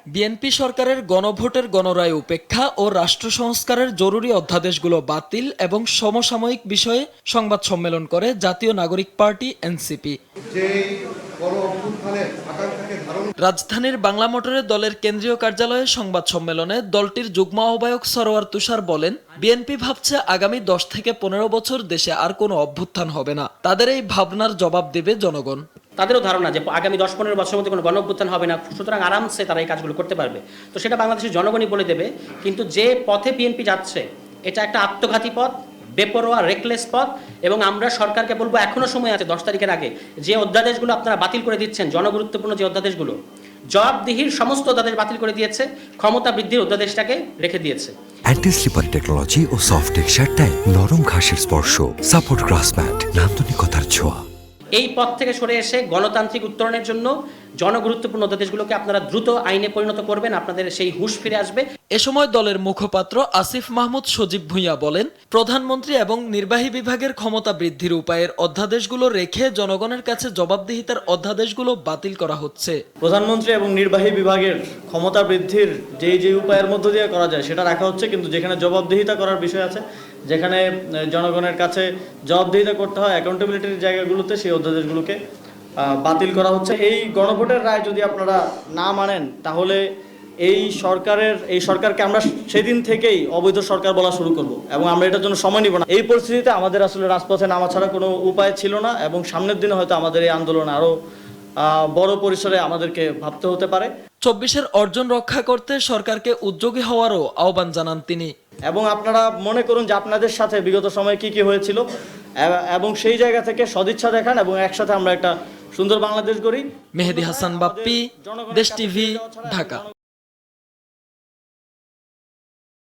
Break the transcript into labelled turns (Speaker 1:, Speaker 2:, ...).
Speaker 1: BNP সরকারের গণভোটের গণরায় উপেক্ষা ও রাষ্ট্র সংস্কারের জরুরি অধ্যাদেশগুলো বাতিল এবং সমসাময়িক বিষয়ে সংবাদ সম্মেলন করে জাতীয় নাগরিক পার্টি এনসিপি। রাজধানীর বাংলা মোটরে দলের কেন্দ্রীয় কার্যালয়ে সংবাদ সম্মেলনে দলটির যুগ্ম আহ্বায়ক সরোয়ার তুষার বলেন, বিএনপি ভাবছে আগামী 10 থেকে 15 বছর দেশে আর কোনো অভ্যুত্থান হবে না। তাদের এই ভাবনার জবাব দেবে জনগণ।
Speaker 2: তাদেরও ধারণা যে আগামী 10-15 বছরের মধ্যে কোনো গণঅভ্যুত্থান হবে না, সুতরাং আরামসে তারা এই কাজগুলো করতে পারবে। তো সেটা বাংলাদেশের জনগণই বলে দেবে। কিন্তু যে পথে বিএনপি যাচ্ছে এটা একটা আত্মঘাতী পথ, বেপরোয়া রেকলেস পথ, এবং আমরা সরকারকে বলবো এখনো সময় আছে 10 তারিখের আগে যে অধ্যাদেশগুলো আপনারা বাতিল করে দিচ্ছেন, জনগুরুত্বপূর্ণ যে অধ্যাদেশগুলো, জবাবদিহির সমস্ত অধ্যাদেশ বাতিল করে দিয়েছে, ক্ষমতা বৃদ্ধির অধ্যাদেশটাকে রেখে দিয়েছে।
Speaker 3: অ্যান্টি স্লিপার টেকনোলজি ও সফট টেক্সচার টাইল, নরম ঘাসের স্পর্শ, সাপোর্ট গ্রাস ম্যাট, নান্দনিকতার ছোঁয়া।
Speaker 2: এই পথ থেকে সরে এসে গণতান্ত্রিক উত্তরণের জন্য জনগুরুত্বপূর্ণ অধ্যাদেশগুলোকে আপনারা দ্রুত আইনে পরিণত করবেন, আপনাদের সেই হুঁশ ফিরে আসবে।
Speaker 1: এ সময় দলের মুখপাত্র আসিফ মাহমুদ সজীব ভূঁইয়া বলেন, প্রধানমন্ত্রী এবং নির্বাহী বিভাগের ক্ষমতা বৃদ্ধির উপায়ের অধ্যাদেশগুলো রেখে জনগণের কাছে জবাবদিহিতার অধ্যাদেশগুলো বাতিল করা হচ্ছে।
Speaker 4: প্রধানমন্ত্রী এবং নির্বাহী বিভাগের ক্ষমতা বৃদ্ধির যে উপায়ের মধ্য দিয়ে করা যায় সেটা রাখা হচ্ছে, কিন্তু যেখানে জবাবদিহিতা করার বিষয় আছে, যেখানে জনগণের কাছে জবাবদিহিতা করতে হয় অ্যাকাউন্টেবিলিটির জায়গাগুলোতে, সেই অধ্যাদেশগুলোকে বাতিল করা হচ্ছে। এই গণভোটের রায় যদি আপনারা না মানেন তাহলে এই সরকারকে আমরা সেদিন থেকেই অবৈধ সরকার বলা শুরু করব, এবং আমরা এটার জন্য সময় নিব না। এই পরিস্থিতিতে আমাদের আসলে রাজপথে নামা ছাড়া কোনো উপায় ছিল না, এবং সামনের দিনে হয়তো আমাদের এই আন্দোলন আরও বড় পরিসরে আমাদেরকে ভাবতে হতে পারে।
Speaker 1: 24-এর অর্জন রক্ষা করতে সরকারকে উদ্যোগী হওয়ারও আহ্বান জানান তিনি।
Speaker 4: এবং আপনারা মনে করুন যে আপনাদের সাথে বিগত সময়ে কি হয়েছিল, এবং সেই জায়গা থেকে সদিচ্ছা দেখান, এবং একসাথে আমরা একটা সুন্দর বাংলাদেশ গড়ি।
Speaker 1: মেহেদী হাসান বাপ্পি, দেশ টিভি, ঢাকা।